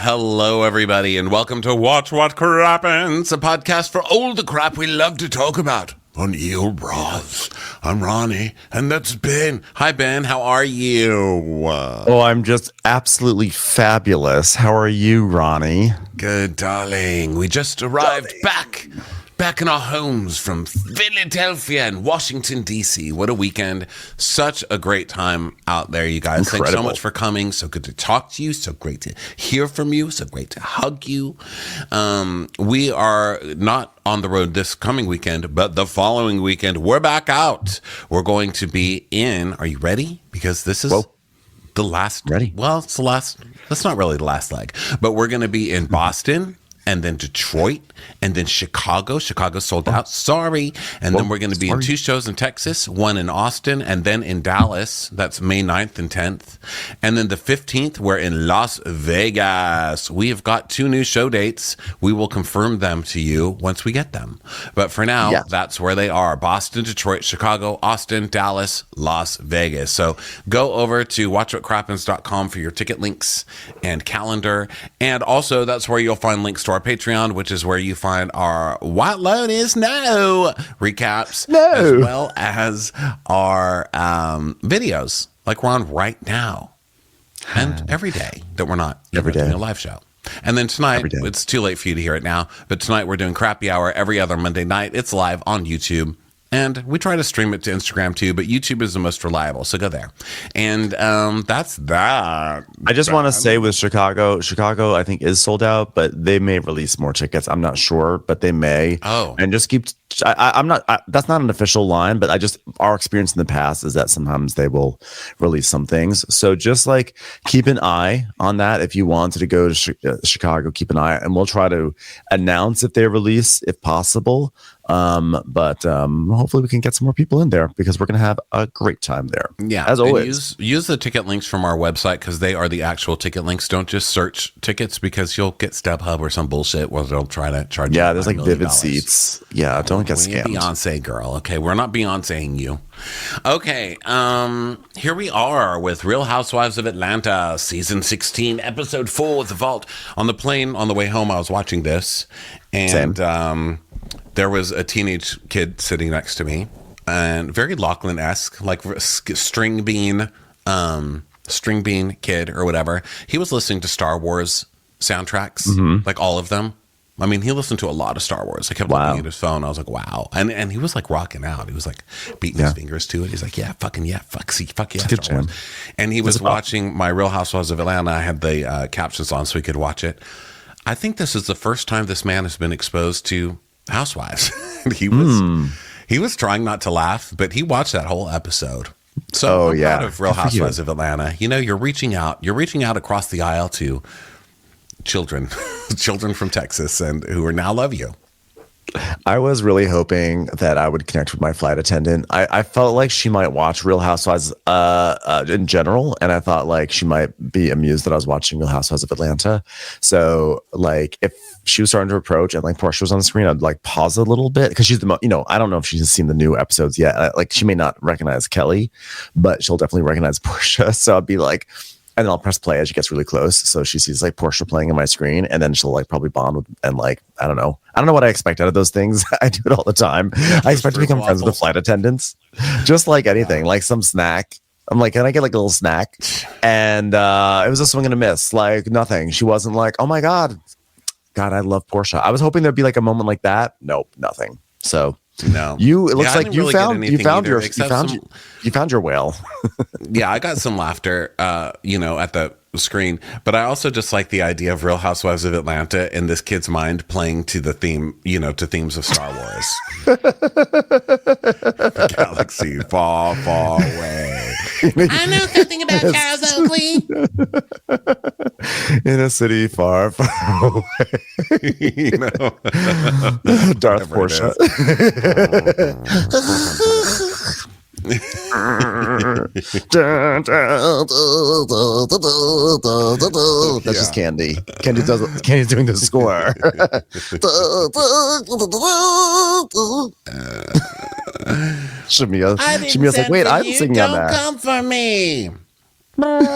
hello, everybody, and welcome to Watch What Crappens, a podcast for all the crap we love to talk about on eel bras. I'm Ronnie, and that's Ben. Hi, Ben. How are you? Oh, I'm just absolutely fabulous. How are you, Ronnie? Good, darling. We just arrived back in our homes from Philadelphia and Washington, D.C. What a weekend. Such a great time out there, you guys. Incredible. Thanks so much for coming. So good to talk to you. So great to hear from you. So great to hug you. We are not on the road this coming weekend, but the following weekend, we're back out. We're going to be in, are you ready? Because this is... the last... Ready. Well, it's the last... That's not really the last leg. But we're going to be in Boston, and then Detroit, and then Chicago. Chicago sold out. Sorry. And then we're going to be in 2 shows in Texas, one in Austin, and then in Dallas. That's May 9th and 10th. And then the 15th, we're in Las Vegas. We have got 2 new show dates. We will confirm them to you once we get them. But for now, That's where they are. Boston, Detroit, Chicago, Austin, Dallas, Las Vegas. So go over to watchwhatcrappens.com for your ticket links and calendar. And also, that's where you'll find links to our Patreon, which is where you find our What Load Is No recaps, as well as our videos like we're on right now and every day that we're not doing a live show. And then tonight, it's too late for you to hear it now, but tonight we're doing Crappy Hour every other Monday night. It's live on YouTube. And we try to stream it to Instagram too, but YouTube is the most reliable. So go there. And that's that. I just want to say with Chicago, I think is sold out, but they may release more tickets. I'm not sure, but they may. Oh. And just keep, that's not an official line, but our experience in the past is that sometimes they will release some things. So just like keep an eye on that. If you wanted to go to Chicago, keep an eye, and we'll try to announce if they release, if possible. But hopefully we can get some more people in there because we're going to have a great time there. Yeah. As always. Use the ticket links from our website because they are the actual ticket links. Don't just search tickets because you'll get StubHub or some bullshit where they'll try to charge you. Yeah, there's like Vivid Seats. Yeah, don't get scammed. Beyonce girl. Okay, we're not Beyonceing you. Okay, here we are with Real Housewives of Atlanta, season 16, episode 4, The Vault. On the plane on the way home, I was watching this, and there was a teenage kid sitting next to me, and very Lachlan-esque, like string bean kid or whatever. He was listening to Star Wars soundtracks, like all of them. I mean, he listened to a lot of Star Wars. I kept looking at his phone. I was like, wow. And he was like rocking out. He was like beating his fingers to it. He's like, fuck yeah, Star Wars. And he was watching my Real Housewives of Atlanta. I had the captions on so he could watch it. I think this is the first time this man has been exposed to Housewives. He was trying not to laugh, but he watched that whole episode. So I'm proud of Real Housewives of Atlanta. You know, you're reaching out across the aisle to children from Texas and who now love you. I was really hoping that I would connect with my flight attendant. I felt like she might watch Real Housewives in general, and I thought like she might be amused that I was watching Real Housewives of Atlanta. So like if she was starting to approach and like Porsha was on the screen, I'd like pause a little bit because she's I don't know if she's seen the new episodes yet. Like she may not recognize Kelly, but she'll definitely recognize Porsha. So I'd be like, and then I'll press play as she gets really close. So she sees like Porsha playing on my screen, and then she'll like probably bond with, and like, I don't know what I expect out of those things. I do it all the time. I expect to become friends with the flight attendants, just like anything, like some snack. I'm like, can I get like a little snack? And it was a swing and a miss, like nothing. She wasn't like, oh my God, I love Porsha. I was hoping there'd be like a moment like that. Nope, nothing. So no, it looks like you found your whale. Yeah, I got some laughter, at the screen, but I also just like the idea of Real Housewives of Atlanta in this kid's mind playing to the theme, to themes of Star Wars. The galaxy far, far away. I know something about Charles Oakley. In a city far, far away. Darth Porsha. That's just Candy. Candy's doing the score. Shamia's like, wait, I'm singing on that. Don't come for me. Like,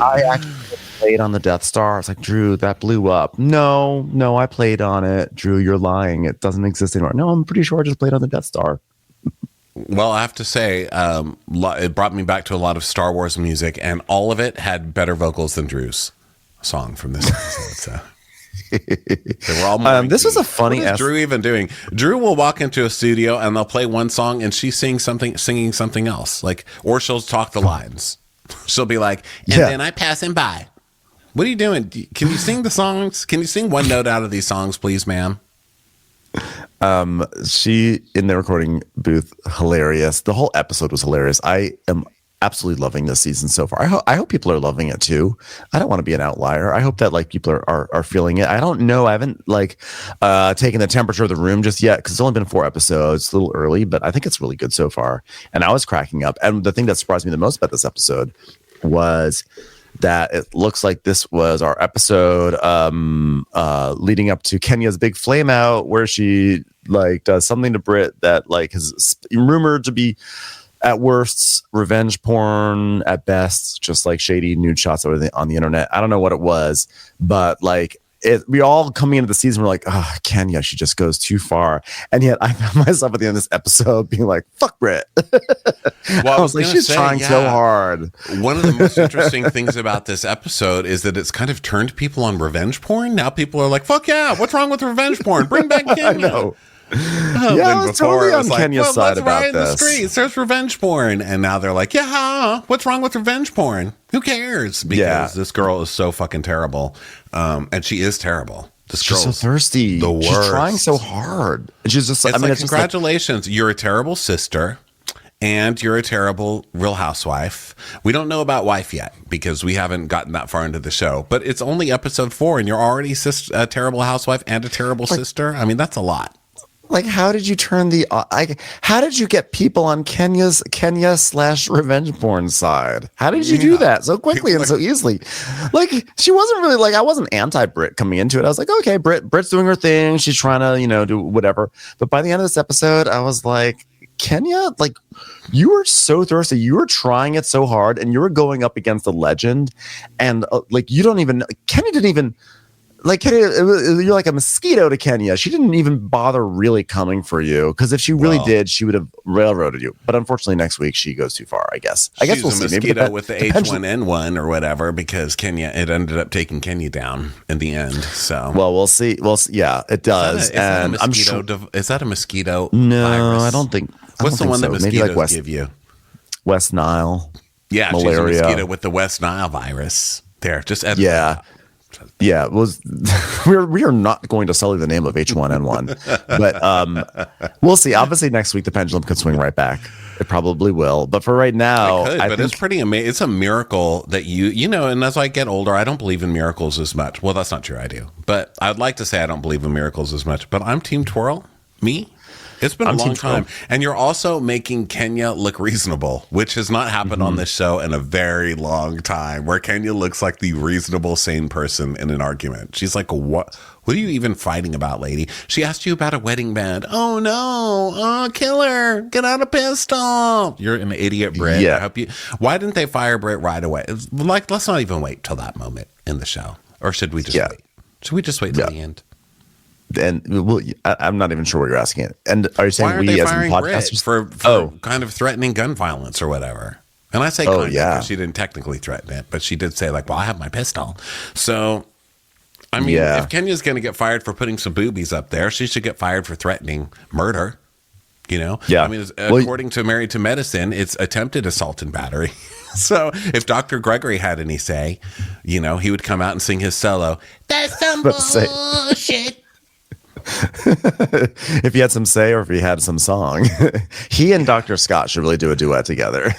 I actually played on the Death Star. It's like, Drew, that blew up. No, I played on it. Drew, you're lying. It doesn't exist anymore. No, I'm pretty sure I just played on the Death Star. Well, I have to say, it brought me back to a lot of Star Wars music, and all of it had better vocals than Drew's song from this episode. So they were all. This was a funny. What is Drew even doing? Drew will walk into a studio and they'll play one song, and she's singing something else, like, or she'll talk the lines. She'll be like, and then I pass him by. What are you doing? Can you sing the songs? Can you sing one note out of these songs, please, ma'am? She in the recording booth, hilarious. The whole episode was hilarious. I am absolutely loving this season so far. I hope people are loving it too. I don't want to be an outlier. I hope that like people are feeling it. I don't know. I haven't like taken the temperature of the room just yet because it's only been 4 episodes. It's a little early, but I think it's really good so far. And I was cracking up. And the thing that surprised me the most about this episode was that it looks like this was our episode leading up to Kenya's big flame out, where she like does something to Brit that like is rumored to be at worst revenge porn, at best just like shady nude shots over on the internet. I don't know what it was, but like we all coming into the season, we're like, oh, Kenya, she just goes too far. And yet I found myself at the end of this episode being like, fuck Brit. Well, I was like, she's trying so hard. One of the most interesting things about this episode is that it's kind of turned people on revenge porn. Now people are like, fuck yeah, what's wrong with revenge porn? Bring back Kenya. I know. Yeah, I was totally on Kenya's side about this. In the streets, there's revenge porn. And now they're like, yeah, what's wrong with revenge porn? Who cares? Because this girl is so fucking terrible. And she is terrible. She's so thirsty. The worst. She's trying so hard. And she's just, it's like, congratulations. You're a terrible sister. And you're a terrible Real Housewife. We don't know about wife yet because we haven't gotten that far into the show. But it's only episode 4 and you're already a terrible housewife and a terrible sister. I mean, that's a lot. Like, how did you turn how did you get people on Kenya/revenge porn side? How did you do that so quickly and so easily? Like, she wasn't really like, I wasn't anti-Brit coming into it. I was like, okay, Brit's doing her thing. She's trying to, do whatever. But by the end of this episode, I was like, Kenya, like, you were so thirsty. You were trying it so hard and you were going up against a legend. And like, you don't even, Kenya didn't even, like, you're like a mosquito to Kenya. She didn't even bother really coming for you, because if she really did, she would have railroaded you. But unfortunately, next week she goes too far. I guess we'll see. Maybe with the H1N1 or whatever, because it ended up taking Kenya down in the end. So we'll see. Yeah, it does. I'm sure. Is that a mosquito? No, virus? I don't think. What's the one that mosquitoes give you? West Nile. Yeah, malaria. She's a mosquito with the West Nile virus. There, just edit that. Yeah, we are not going to sully the name of H1N1, but we'll see. Obviously, next week the pendulum could swing right back. It probably will, but for right now, I think it's pretty amazing. It's a miracle that you know. And as I get older, I don't believe in miracles as much. Well, that's not true. I do, but I'd like to say I don't believe in miracles as much. But I'm Team Twirl. Me. It's been a long time. And you're also making Kenya look reasonable, which has not happened on this show in a very long time, where Kenya looks like the reasonable, sane person in an argument. She's like, what are you even fighting about, lady? She asked you about a wedding band. Oh, no. Oh, killer. Get out a pistol. You're an idiot, Britt. Yeah. I hope you. Why didn't they fire Britt right away? Like, let's not even wait till that moment in the show. Or should we just wait? Should we just wait till the end? And I'm not even sure what you're asking. And are you saying we as podcasters for kind of threatening gun violence or whatever? And I say because she didn't technically threaten it, but she did say like, "Well, I have my pistol." So, I mean, if Kenya's going to get fired for putting some boobies up there, she should get fired for threatening murder. Yeah. I mean, according to Married to Medicine, it's attempted assault and battery. So if Dr. Gregory had any say, he would come out and sing his solo. That's some bullshit. If he had some say or if he had some song, he and Dr. Scott should really do a duet together.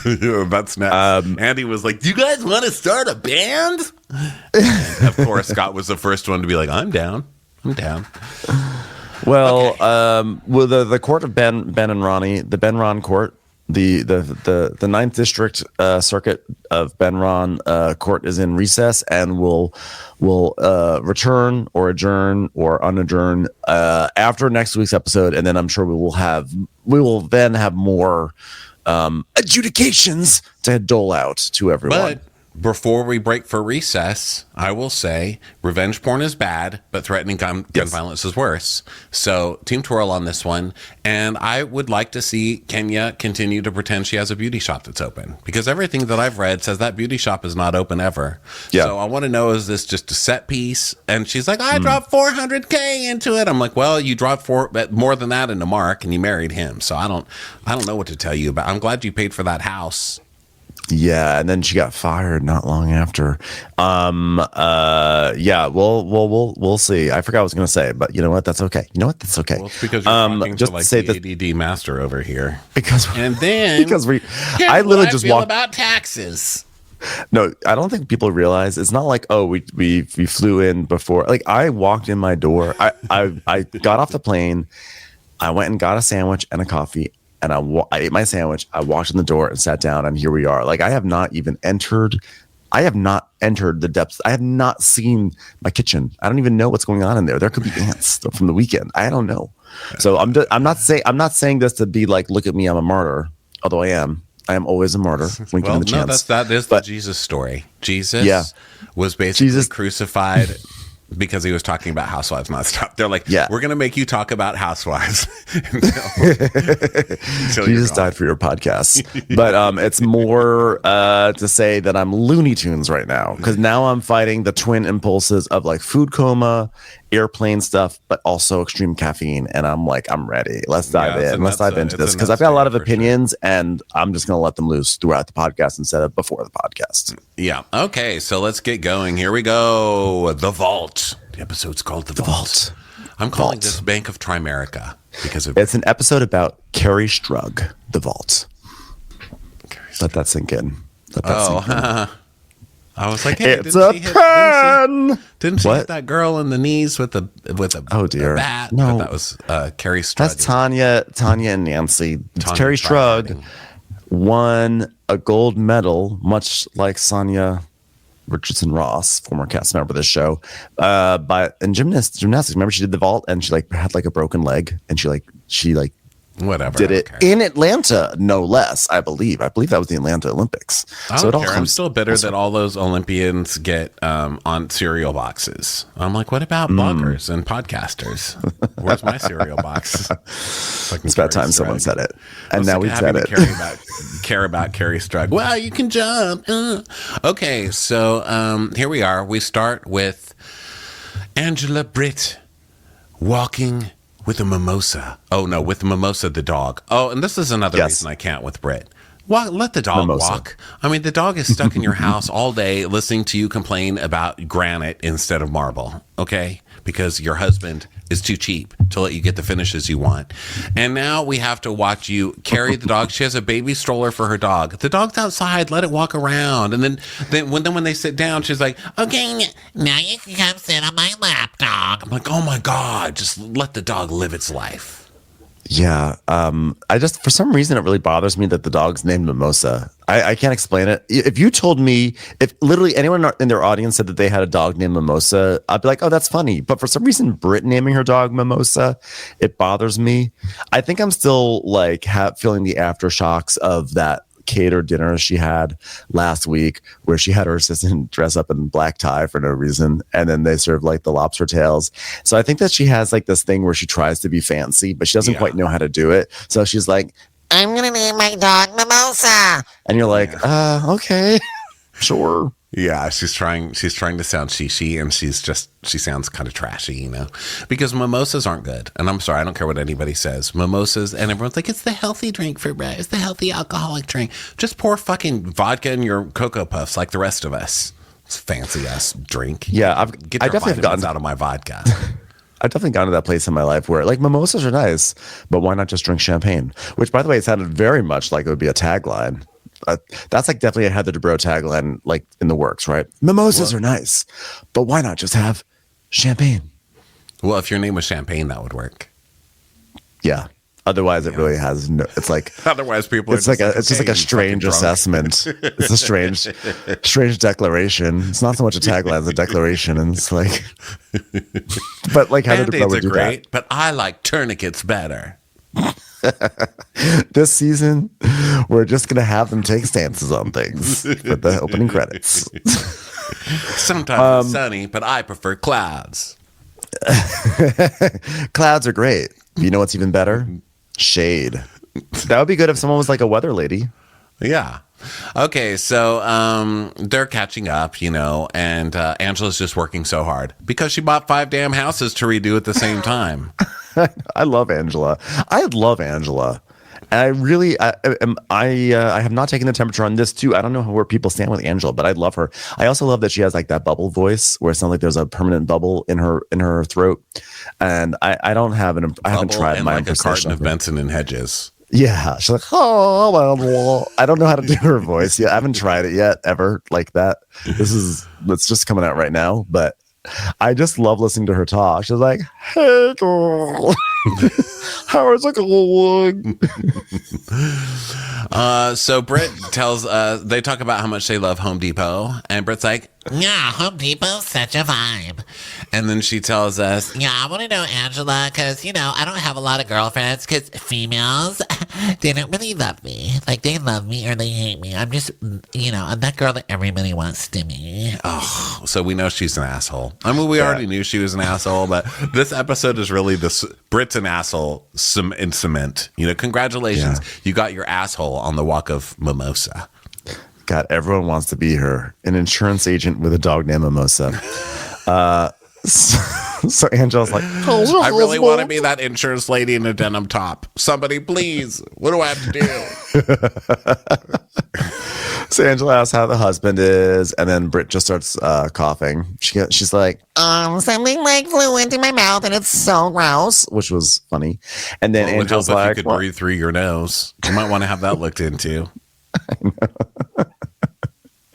That's next. Andy was like, "Do you guys want to start a band?" And of course, Scott was the first one to be like, "I'm down. I'm down." Well, the court of Ben and Ronnie, the Ben Ron court, The Ninth District Circuit of Benron Court is in recess, and will return or adjourn or unadjourn after next week's episode, and then I'm sure we will then have more adjudications to dole out to everyone. But before we break for recess, I will say revenge porn is bad, but threatening gun violence is worse. So Team Twirl on this one. And I would like to see Kenya continue to pretend she has a beauty shop that's open, because everything that I've read says that beauty shop is not open ever. Yeah. So I want to know, is this just a set piece? And she's like, I dropped $400K into it. I'm like, well, you dropped more than that into Mark, and you married him. So I don't know what to tell you, but I'm glad you paid for that house. Yeah, and then she got fired not long after. Yeah, we'll see. I forgot what I was going to say, but you know what? That's okay. Well, it's because you're talking to like the ADD master over here. I literally just walked about taxes. No, I don't think people realize it's not like, oh, we flew in before. Like, I walked in my door. I got off the plane. I went and got a sandwich and a coffee. And I ate my sandwich. I walked in the door and sat down, and here we are. Like, I have not entered the depths. I have not seen my kitchen. I don't even know what's going on in there. There could be ants from the weekend. I don't know. So I'm not saying this to be like, look at me, I'm a martyr. Although I am always a martyr. Winking in the chance. That is the Jesus story. Jesus was basically crucified because he was talking about housewives nonstop. They're like, we're going to make you talk about housewives. until Jesus died for your podcast. But it's more to say that I'm Looney Tunes right now, because now I'm fighting the twin impulses of like food coma, airplane stuff, but also extreme caffeine. And I'm like, I'm ready. Let's dive in. Let's dive into this, because I've got a lot of opinions, and I'm just going to let them loose throughout the podcast instead of before the podcast. Yeah. Okay. So let's get going. Here we go. The Vault. The episode's called The Vault. I'm calling this Bank of Trymerica because it's an episode about Carrie Strug, The Vault. Let that sink in. I was like, hey, it's a pen. Didn't she hit that girl in the knees with a bat? No, but that was Carrie Strug. That's Tanya and Nancy. Carrie Strug won a gold medal, much like Sonia Richardson Ross, former cast member of this show, in gymnastics. Remember, she did the vault, and she had a broken leg, and she whatever did it in Atlanta, no less. I believe that was the Atlanta Olympics. I'm still bitter that all those Olympians get on cereal boxes. I'm like, what about bloggers and podcasters? Where's my cereal box? It's about time someone said it, and now we've said it. Care about Carrie Strug. Well, you can jump. Okay, so here we are. We start with Angela Britt walking with a mimosa. Oh, no, with Mimosa the dog. Oh, and this is another reason I can't with Britt. Let the dog walk. I mean, the dog is stuck in your house all day listening to you complain about granite instead of marble, okay? Because your husband is too cheap to let you get the finishes you want. And now we have to watch you carry the dog. She has a baby stroller for her dog. The dog's outside. Let it walk around. And then when they sit down, she's like, okay, now you can come sit on my lap, dog. I'm like, oh my God, just let the dog live its life. Yeah. I just, for some reason, it really bothers me that the dog's named Mimosa. I can't explain it. If you told me, if literally anyone in their audience said that they had a dog named Mimosa, I'd be like, oh, that's funny. But for some reason, Brit naming her dog Mimosa, it bothers me. I think I'm still feeling the aftershocks of that catered dinner she had last week, where she had her assistant dress up in black tie for no reason, and then they served the lobster tails. So I think that she has this thing where she tries to be fancy, but she doesn't quite know how to do it. So she's like, I'm gonna name my dog Mimosa, and you're like, okay, sure. Yeah, she's trying to sound she and she sounds kind of trashy, because mimosas aren't good. And I'm sorry, I don't care what anybody says. Mimosas, and everyone's like, it's the healthy drink it's the healthy alcoholic drink. Just pour fucking vodka in your Cocoa Puffs like the rest of us. It's a fancy ass drink. Yeah, I definitely have gotten out of my vodka. I've definitely gotten to that place in my life where mimosas are nice, but why not just drink champagne? Which, by the way, it sounded very much like it would be a tagline. That's definitely a Heather Dubrow tagline, in the works, right? Mimosas are nice, but why not just have champagne? Well, if your name was Champagne, that would work. Yeah. Otherwise, it really has no. It's like otherwise people. It's like it's just like a strange assessment. It's a strange declaration. It's not so much a tagline as a declaration, and it's like. But like how Band-Aids are great, but I like tourniquets better. This season, we're just gonna have them take stances on things for the opening credits. Sometimes it's sunny, but I prefer clouds. Clouds are great. You know what's even better? Shade. That would be good if someone was like a weather lady. Yeah. Okay, so they're catching up, and Angela's just working so hard because she bought 5 damn houses to redo at the same time. I love Angela. And I really, I have not taken the temperature on this too. I don't know where people stand with Angela, but I love her. I also love that she has like that bubble voice where it sounds like there's a permanent bubble in her throat. And I haven't tried my like impersonation a carton of Benson and Hedges. Yeah, she's like, oh, I don't know how to do her voice yet. I haven't tried it yet, ever like that. It's just coming out right now, but I just love listening to her talk. She's like, hey, girl. How is it going? So Britt tells, they talk about how much they love Home Depot, and Britt's like, yeah, Home Depot's such a vibe. And then she tells us, yeah, I want to know Angela, because, I don't have a lot of girlfriends, because females, they don't really love me. Like, they love me or they hate me. I'm just, I'm that girl that everybody wants to me. Oh, so we know she's an asshole. I mean, we already knew she was an asshole, but this episode is really Britt's an asshole in cement. Congratulations. Yeah. You got your asshole on the walk of Mimosa. God, everyone wants to be her. An insurance agent with a dog named Mimosa. So Angela's like, I really want to be that insurance lady in a denim top. Somebody, please. What do I have to do? So Angela asks how the husband is, and then Britt just starts coughing. She's like, something like flew into my mouth, and it's so gross, which was funny. And then Angela's like, if you could breathe through your nose. You might want to have that looked into. I know.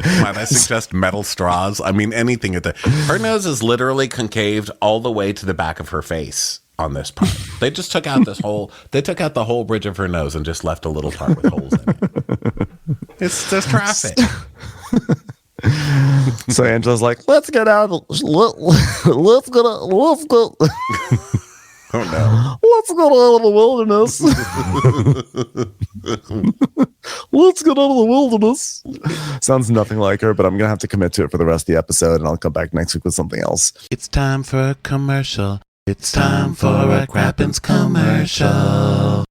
Might I suggest metal straws? I mean, anything at her nose is literally concaved all the way to the back of her face on this part. They just took out they took out the whole bridge of her nose and just left a little part with holes in it. There's traffic. So Angela's like, let's get out. Let's go. Oh no. Let's get out of the wilderness. Let's get out of the wilderness. Sounds nothing like her, but I'm going to have to commit to it for the rest of the episode, and I'll come back next week with something else. It's time for a commercial. It's time for a Crappens commercial.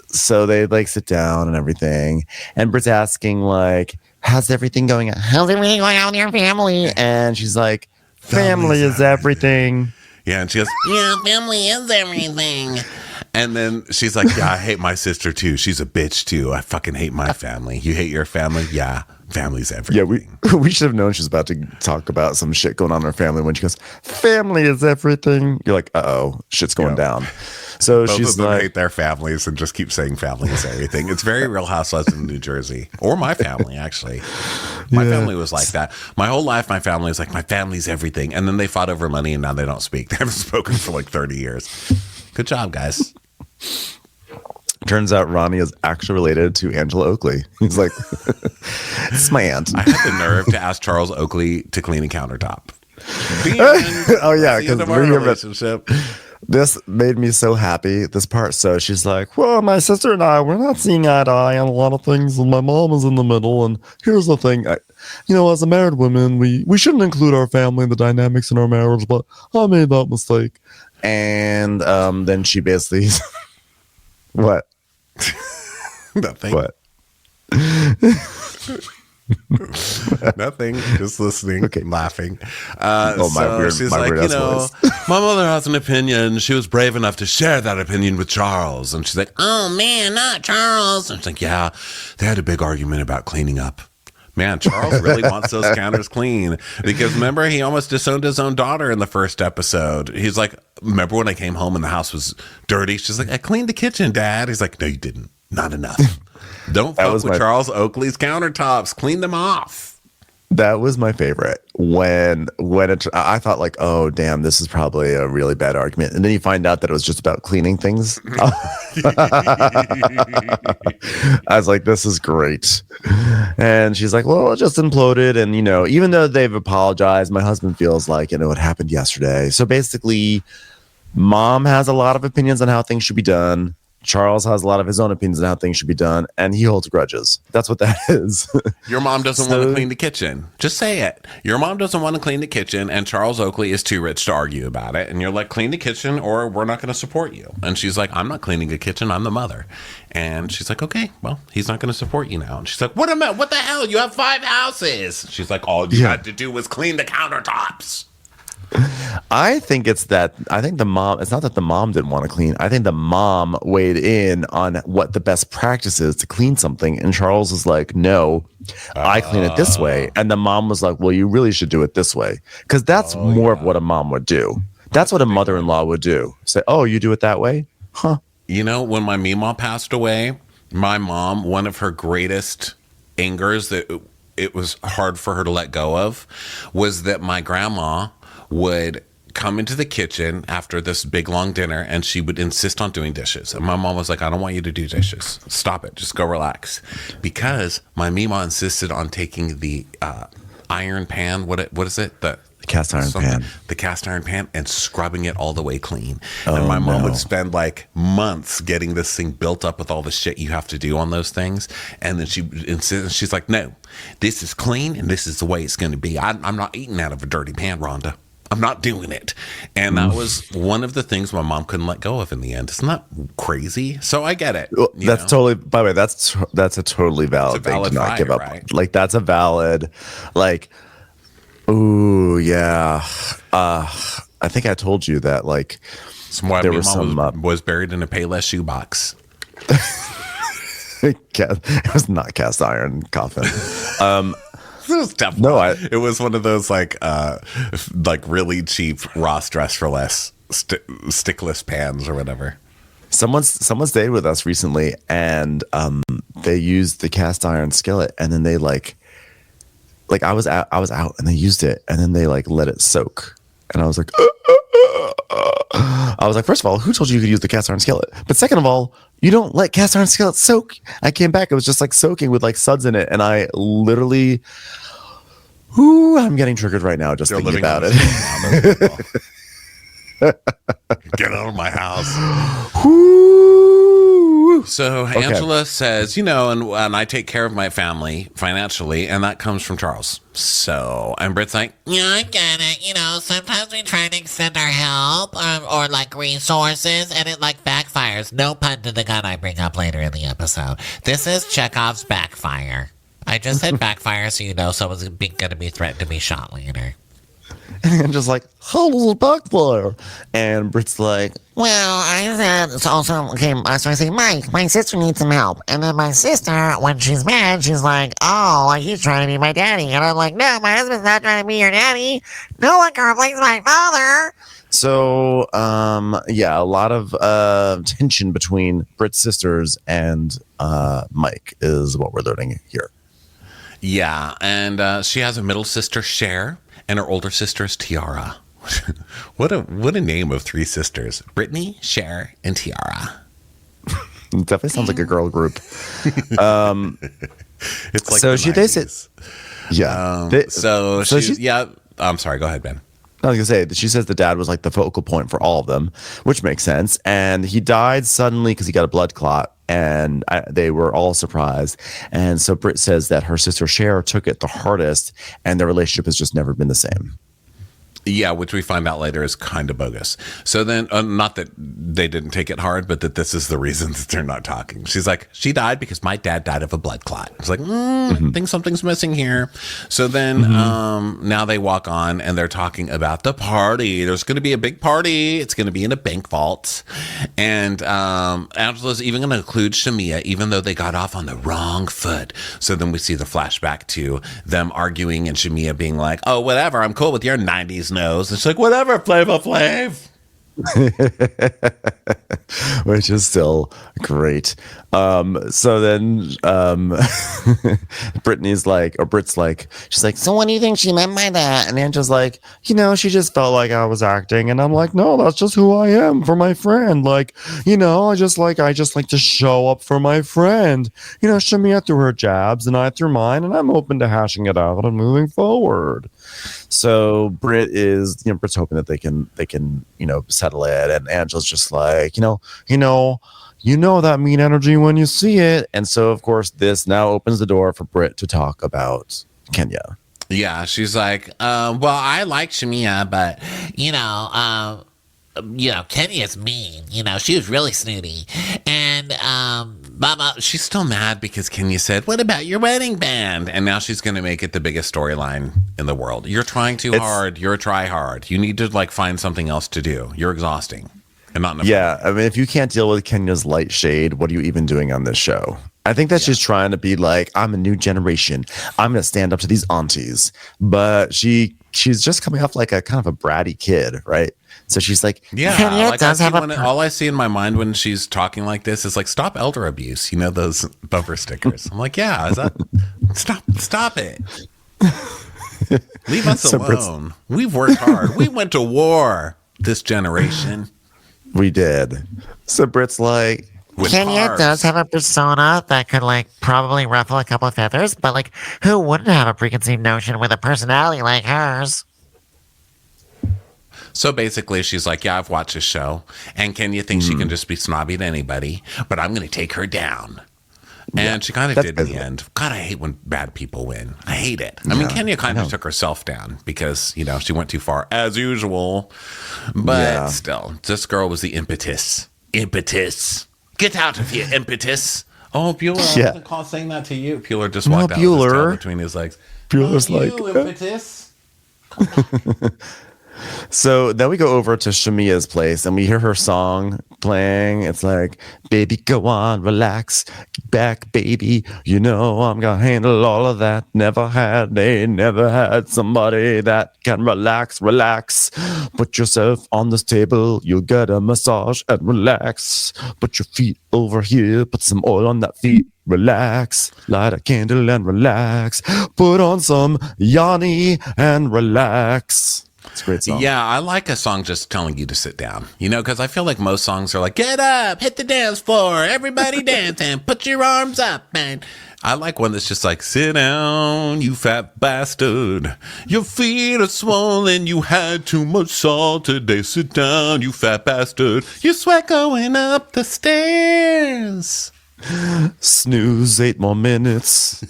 So they like sit down and everything, and Britt's asking like, how's everything going on? How's everything going on with your family? And she's like, family is everything. Yeah, and she goes, yeah, family is everything. And then she's like, yeah, I hate my sister too. She's a bitch too. I fucking hate my family. You hate your family? Yeah, family's everything. Yeah, we should have known she's about to talk about some shit going on in her family when she goes, family is everything. You're like, uh-oh, shit's going down. So both she's of them like, hate their families and just keep saying family is everything. It's very Real Housewives in New Jersey, or my family actually. My family was like that. My whole life, my family was like, my family's everything. And then they fought over money, and now they don't speak. They haven't spoken for like 30 years. Good job, guys. Turns out Ronnie is actually related to Angela Oakley. He's like, it's my aunt. I had the nerve to ask Charles Oakley to clean a countertop. Oh yeah, because our relationship. This made me so happy, this part. So she's like, well, my sister and I, we're not seeing eye to eye on a lot of things, and my mom is in the middle. And here's the thing, as a married woman, we shouldn't include our family in the dynamics in our marriage, but I made that mistake. And then she basically, what? Nothing. What? Nothing. Just listening. Okay. Laughing. She's my like, weird voice. my mother has an opinion. She was brave enough to share that opinion with Charles. And she's like, oh man, not Charles. And she's like, yeah, they had a big argument about cleaning up. Man, Charles really wants those counters clean, because remember, he almost disowned his own daughter in the first episode. He's like, remember when I came home and the house was dirty? She's like, I cleaned the kitchen, Dad. He's like, no, you didn't. Not enough. Don't fuck with Charles Oakley's countertops. Clean them off. That was my favorite. I thought like, oh damn, this is probably a really bad argument, and then you find out that it was just about cleaning things. I was like, this is great. And she's like, well, it just imploded, and even though they've apologized, my husband feels like it happened yesterday. So basically, mom has a lot of opinions on how things should be done. Charles has a lot of his own opinions on how things should be done, and he holds grudges. That's what that is. Your mom doesn't want to clean the kitchen. Just say it. Your mom doesn't want to clean the kitchen, and Charles Oakley is too rich to argue about it. And you're like, clean the kitchen, or we're not going to support you. And she's like, I'm not cleaning the kitchen. I'm the mother. And she's like, okay, well, he's not going to support you now. And she's like, what the hell? You have 5 houses. She's like, all you had to do was clean the countertops. I think it's not that the mom didn't want to clean. I think the mom weighed in on what the best practice is to clean something. And Charles was like, no, I clean it this way. And the mom was like, well, you really should do it this way. Because that's more of what a mom would do. That's what a mother-in-law would do. Say, oh, you do it that way? Huh. When my Meemaw passed away, my mom, one of her greatest angers that it was hard for her to let go of was that my grandma would come into the kitchen after this big long dinner, and she would insist on doing dishes. And my mom was like, I don't want you to do dishes. Stop it. Just go relax. Because my Meemaw insisted on taking the iron pan. What is it? The cast iron pan. The cast iron pan, and scrubbing it all the way clean. And my mom would spend like months getting this thing built up with all the shit you have to do on those things. And then she insisted, she's like, no, this is clean and this is the way it's going to be. I'm not eating out of a dirty pan, Rhonda. I'm not doing it. And that was one of the things my mom couldn't let go of in the end. Isn't that crazy? So I get it. Totally, by the way, that's a totally valid thing to not give up. Right? Like, that's a valid, like, ooh, yeah. I think I told you that, like, there was was buried in a Payless shoebox. It was not cast iron coffin. It was definitely. It was one of those like really cheap Ross Dress for Less stickless pans or whatever. Someone stayed with us recently, and they used the cast iron skillet, and then they like I was out, and they used it, and then they like let it soak, and I was like, first of all, who told you could use the cast iron skillet? But second of all, you don't let cast iron skillet soak. I came back, it was just like soaking with like suds in it, and I literally, I'm getting triggered right now just thinking about it. Get out of my house. So Angela says, and I take care of my family financially, and that comes from Charles. So, and Britt's like, yeah, I get it. Sometimes we try to extend our help or like resources, and it like backfires. No pun to the gun I bring up later in the episode. This is Chekhov's backfire. I just said backfire so someone's going to be threatened to be shot later. And I'm just like, how does it backfire? And Britt's like, well, I said, so I say, Mike, my sister needs some help. And then my sister, when she's mad, she's like, oh, like he's trying to be my daddy. And I'm like, no, my husband's not trying to be your daddy. No one can replace my father. So, a lot of tension between Britt's sisters and Mike is what we're learning here. Yeah, and she has a middle sister, Cher, and her older sister is Tiara. What a name of 3 sisters. Britney, Cher, and Tiara. It definitely sounds like a girl group. It's like so they say, yeah. I'm sorry. Go ahead, Ben. I was gonna say, she says the dad was like the focal point for all of them, which makes sense. And he died suddenly because he got a blood clot, and they were all surprised. And so Britt says that her sister Cher took it the hardest, and their relationship has just never been the same. Yeah, which we find out later is kind of bogus. So then, not that they didn't take it hard, but that this is the reason that they're not talking. She's like, she died because my dad died of a blood clot. It's like, I think something's missing here. So then now they walk on and they're talking about the party. There's going to be a big party. It's going to be in a bank vault. And Angela's even going to include Shamia, even though they got off on the wrong foot. So then we see the flashback to them arguing and Shamia being like, oh, whatever, I'm cool with your 90s nose. It's like, whatever, Flava Flav. Which is still great. So then Brittany's like, or Britt's like, she's like, so what do you think she meant by that? And Angela's like, she just felt like I was acting. And I'm like, no, that's just who I am for my friend. Like, I just like to show up for my friend. Shamia threw her jabs and I threw mine, and I'm open to hashing it out and moving forward. So Britt's hoping that they can settle it, and Angela's just like, that mean energy when you see it. And so of course this now opens the door for Britt to talk about Kenya. Yeah, she's like, well, I like Shamia, but Kenya's mean. She was really snooty. And Mama, she's still mad because Kenya said, what about your wedding band? And now she's going to make it the biggest storyline in the world. You're trying too hard. You're a try hard. You need to find something else to do. You're exhausting. And not enough. Yeah, I mean, if you can't deal with Kenya's light shade, what are you even doing on this show? I think that she's trying to be like, I'm a new generation. I'm going to stand up to these aunties. But she's just coming off like a kind of a bratty kid, right? So she's like, all I see in my mind when she's talking like this is like, stop elder abuse. Those bumper stickers. I'm like, yeah, is that stop it. Leave us alone. We've worked hard. We went to war, this generation. We did. So Britt's like, Kenya does have a persona that could probably ruffle a couple of feathers, but who wouldn't have a preconceived notion with a personality like hers? So basically, she's like, yeah, I've watched this show, and Kenya thinks she can just be snobby to anybody, but I'm going to take her down. And she kind of did in the end. God, I hate when bad people win. I hate it. I mean, Kenya kind of took herself down because, she went too far, as usual. But still, this girl was the impetus. Impetus. Get out of here, impetus. Oh, Bueller, I wasn't saying that to you. Bueller just walked out with his tail between his legs. Bueller's impetus. So then we go over to Shamia's place and we hear her song playing. It's like, baby, go on, relax, get back, baby. I'm gonna handle all of that. Never had somebody that can relax. Put yourself on this table, you'll get a massage and relax. Put your feet over here, put some oil on that feet. Relax, light a candle and relax. Put on some Yanni and relax. It's a great song. Yeah, I like a song just telling you to sit down, because I feel like most songs are like, get up, hit the dance floor, everybody dance and put your arms up. And I like one that's just like, sit down, you fat bastard. Your feet are swollen, you had too much salt today. Sit down, you fat bastard. You sweat going up the stairs. Snooze 8 more minutes.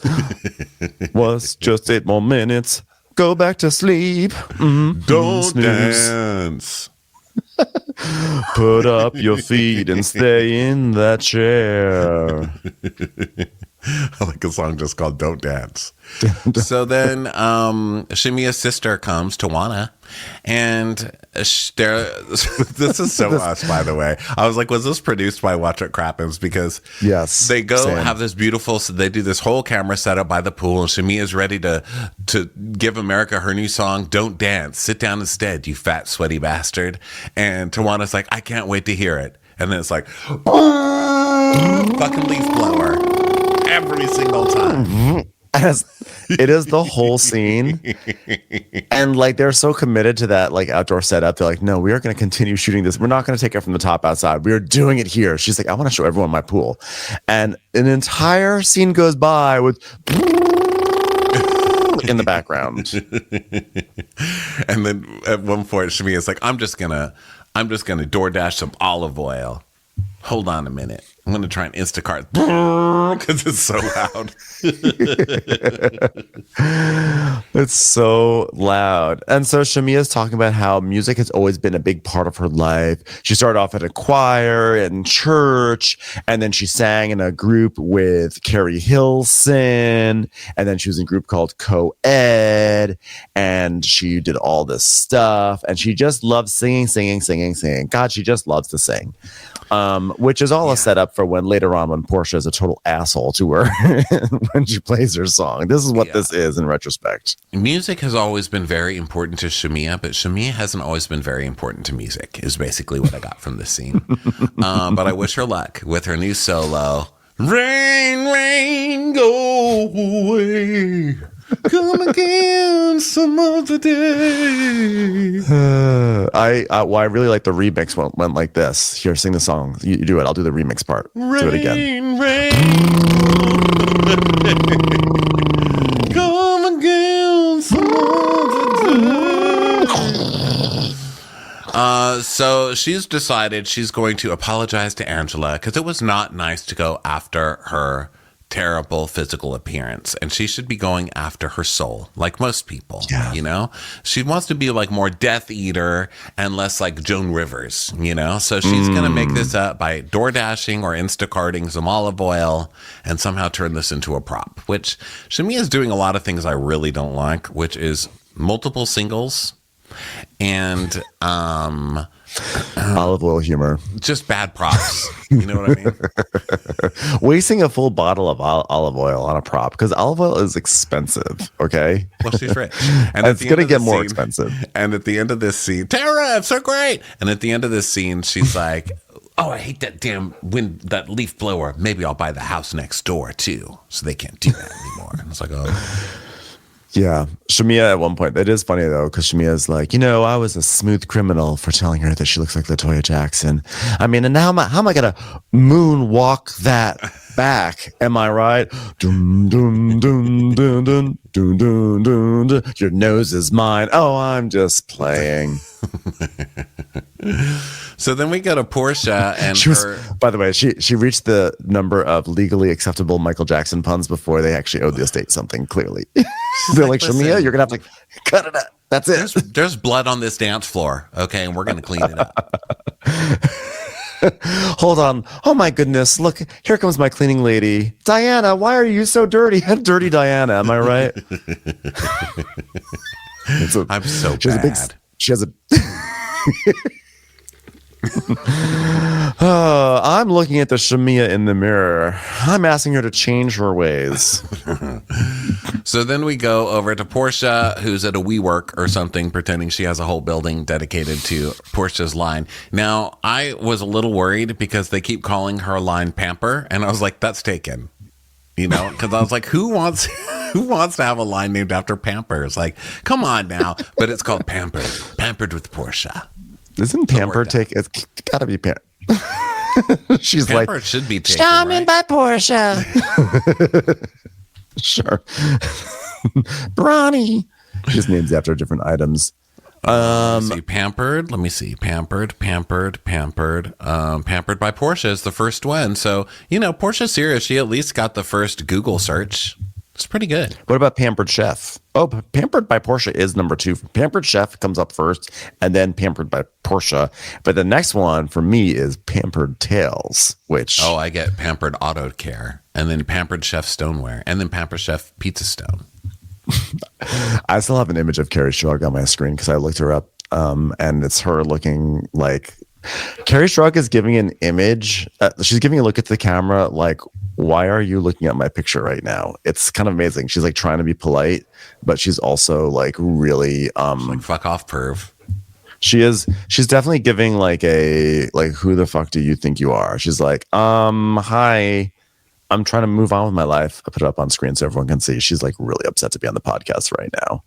Was just 8 more minutes. Go back to sleep. Don't snooze. dance. Put up your feet and stay in that chair. I like a song just called Don't Dance. So then Shamia's sister comes, Tawana, and this is so us, by the way. I was like, was this produced by Watch It Crappens? Because they go have this beautiful, so they do this whole camera setup by the pool, and Shamia's ready to give America her new song, Don't Dance. Sit down instead, you fat, sweaty bastard. And Tawana's like, I can't wait to hear it. And then it's like, fucking leaf blower. Every single time. It is the whole scene. And they're so committed to that outdoor setup. They're like, no, we are going to continue shooting this. We're not going to take it from the top outside. We are doing it here. She's like, I want to show everyone my pool. And an entire scene goes by with in the background. And then at one point, Shamia's like, I'm just gonna DoorDash some olive oil. Hold on a minute. I'm going to try and Instacart because it's so loud. It's so loud. And so Shamia's talking about how music has always been a big part of her life. She started off at a choir in church, and then she sang in a group with Carrie Hilson, and then she was in a group called Co-Ed, and she did all this stuff, and she just loves singing. God, she just loves to sing. Which is all a setup for when later on when Porsha is a total asshole to her when she plays her song. This is what this is in retrospect. Music has always been very important to Shamia, but Shamia hasn't always been very important to music, is basically what I got from this scene. But I wish her luck with her new solo. Rain, rain, go away. Come again some other day. I really like the remix went like this. Here, sing the song. You do it. I'll do the remix part. Rain, do it again. Rain, come again some other day. So she's decided she's going to apologize to Angela because it was not nice to go after her terrible physical appearance, and she should be going after her soul like most people. You know, she wants to be like more Death Eater and less like Joan Rivers, you know, so she's gonna make this up by door dashing or Instacarting some olive oil and somehow turn this into a prop, which Shamia is doing a lot of things I really don't like, which is multiple singles and olive oil humor, just bad props. You know what I mean? Wasting a full bottle of olive oil on a prop because olive oil is expensive. Okay, well, she's rich, and it's gonna get more expensive. And at the end of this scene, Tara, it's so great. And at the end of this scene, she's like, "Oh, I hate that damn that leaf blower. Maybe I'll buy the house next door too, so they can't do that anymore." And it's like, oh. Yeah, Shamia at one point. It is funny though, because Shamia's like, you know, I was a smooth criminal for telling her that she looks like LaToya Jackson. I mean, and now how am I gonna moonwalk that back? Am I right? Dun, dun, dun, dun, dun, dun, dun, dun, dun. Your nose is mine. Oh, I'm just playing. So then we go to Porsha and by the way, she reached the number of legally acceptable Michael Jackson puns before they actually owed the estate something, clearly. They're like, Shamia, you're going to have to cut it out. That's it. There's blood on this dance floor, okay, and we're going to clean it up. Hold on. Oh, my goodness. Look, here comes my cleaning lady. Diana, why are you so dirty? Dirty Diana, am I right? I'm so bad. She has a... I'm looking at the Shamia in the mirror. I'm asking her to change her ways. So then we go over to Porsha, who's at a WeWork or something, pretending she has a whole building dedicated to Porsha's line. Now, I was a little worried because they keep calling her line Pamper, and I was like, that's taken. You know, because I was like, who wants to have a line named after Pampers? Like, come on now. But it's called Pampered with Porsha. Isn't Pamper take? It's gotta be Pamper. She's Pamper like, should be taken, Charming by Porsha. Sure. Bronny. Just names after different items. Let me see. Pampered. Let me see. Pampered by Porsha is the first one. So, you know, Porsha's serious. She at least got the first Google search. It's pretty good. What about Pampered Chef? Oh, Pampered by Porsha is number 2. Pampered Chef comes up first, and then Pampered by Porsha. But the next one for me is Pampered Tails, which... Oh, I get Pampered Auto Care, and then Pampered Chef Stoneware, and then Pampered Chef Pizza Stone. I still have an image of Carrie Strug on my screen because I looked her up, and it's her looking like... Carrie Strug is giving an image. She's giving a look at the camera like, why are you looking at my picture right now? It's kind of amazing. She's like trying to be polite, but she's also like really like fuck off perv. She's definitely giving like a who the fuck do you think you are? She's like, hi. I'm trying to move on with my life. I put it up on screen so everyone can see. She's like really upset to be on the podcast right now.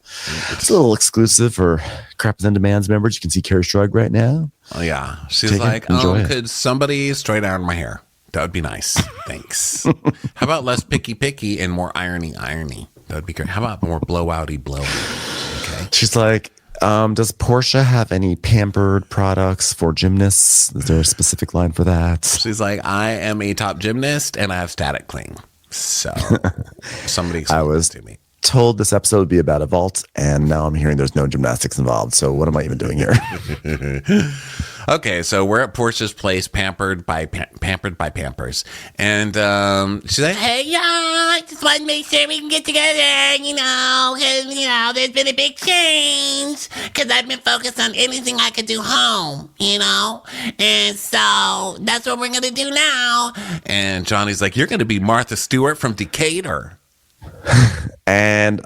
It's a little exclusive for Crappens and Demands members. You can see Carrie Strug right now. Oh yeah. She's like, could somebody straighten out my hair? That would be nice. Thanks. How about less picky and more irony? That would be great. How about more blowouty? Okay. She's like, does Porsha have any pampered products for gymnasts? Is there a specific line for that? She's like, I am a top gymnast and I have static cling. So somebody explain this to me. Told this episode would be about a vault, and now I'm hearing there's no gymnastics involved. So what am I even doing here? Okay, so we're at Portia's place, pampered by Pampers, and she's like, "Hey, y'all, I just want to make sure we can get together, because there's been a big change, because I've been focused on anything I could do home, and so that's what we're gonna do now." And Johnny's like, "You're gonna be Martha Stewart from Decatur." And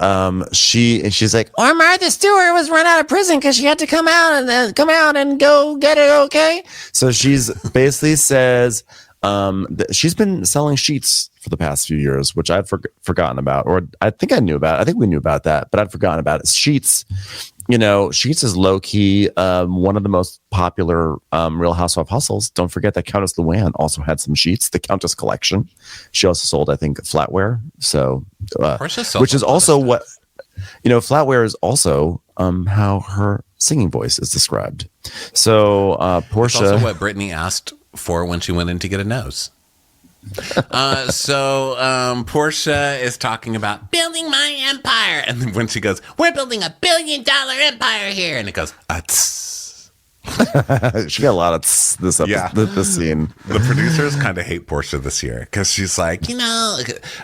she's like, or Martha Stewart was run out of prison because she had to come out and go get it. Okay, so she's basically says that she's been selling sheets for the past few years, which I'd forgotten about, or I think I knew about. I think we knew about that, but I'd forgotten about it. Sheets. Sheets is low key one of the most popular Real Housewife hustles. Don't forget that Countess Luann also had some sheets, the Countess collection. She also sold, I think, flatware. So, which is also what flatware is also how her singing voice is described. So Porsha. It's also what Britney asked for when she went in to get a nose. So Porsha is talking about building my empire, and then when she goes, "We're building $1 billion empire here," and it goes, she got a lot of this episode, yeah. this scene. The producers kind of hate Porsha this year because she's like,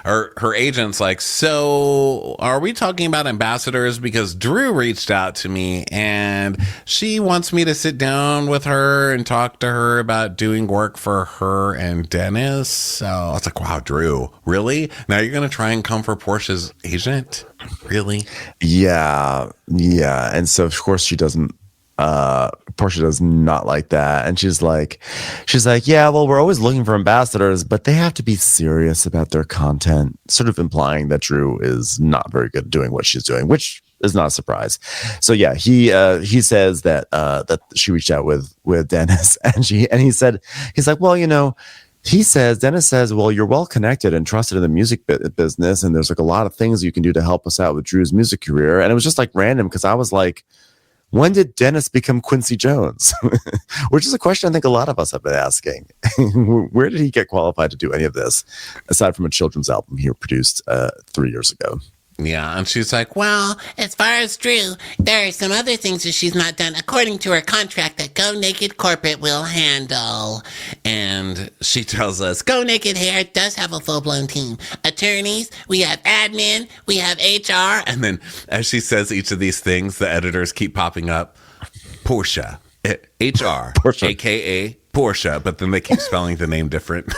her agent's like, "So are we talking about ambassadors? Because Drew reached out to me and she wants me to sit down with her and talk to her about doing work for her and Dennis." So I was like, wow, Drew, really? Now you're going to try and come for Porsha's agent? Really? Yeah. And so of course she doesn't. Porsha does not like that, and she's like, yeah, well, we're always looking for ambassadors, but they have to be serious about their content, sort of implying that Drew is not very good at doing what she's doing, which is not a surprise. So yeah, he says that she reached out with Dennis, and he's like, well, Dennis says, well, you're well connected and trusted in the music business, and there's like a lot of things you can do to help us out with Drew's music career. And it was just like random because I was like, when did Dennis become Quincy Jones? Which is a question I think a lot of us have been asking. Where did he get qualified to do any of this, aside from a children's album he produced 3 years ago? Yeah, and she's like, well, as far as Drew, there are some other things that she's not done according to her contract that Go Naked Corporate will handle. And she tells us, Go Naked Hair does have a full-blown team. Attorneys, we have admin, we have HR. And then as she says each of these things, the editors keep popping up. Porsha, HR, Porsha. AKA Porsha, but then they keep spelling the name different.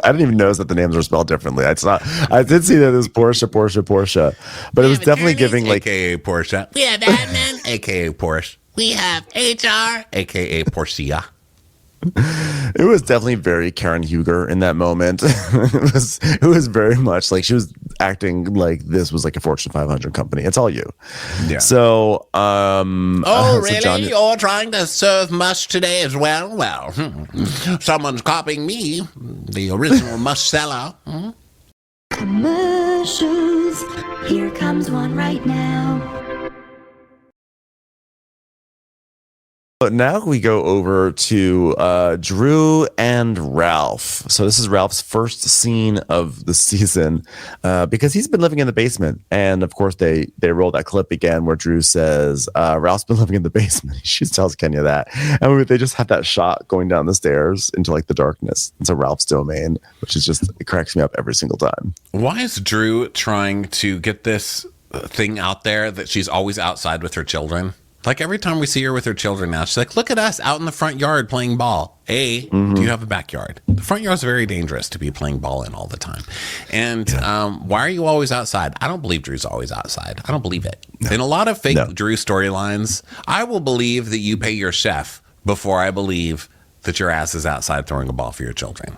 I didn't even notice that the names were spelled differently. I did see that it was Porsha, but it was definitely giving like AKA Porsha. We have admin, AKA Porsche. we have HR, AKA Portia. It was definitely very Karen Huger in that moment. It was very much like she was acting like this was like a Fortune 500 company. It's all you. Yeah. So, really? John, You're trying to serve mush today as well? Well, someone's copying me, the original mush seller. Commercials. Here comes one right now. But now we go over to Drew and Ralph. So this is Ralph's first scene of the season because he's been living in the basement. And of course, they roll that clip again where Drew says, Ralph's been living in the basement. She tells Kenya that. And they just have that shot going down the stairs into like the darkness. It's a Ralph's domain, which is just, it cracks me up every single time. Why is Drew trying to get this thing out there that she's always outside with her children? Like every time we see her with her children now, she's like, look at us out in the front yard playing ball. Do you have a backyard? The front yard is very dangerous to be playing ball in all the time. And why are you always outside? I don't believe Drew's always outside. I don't believe it. No. In a lot of fake Drew storylines, I will believe that you pay your chef before I believe that your ass is outside throwing a ball for your children.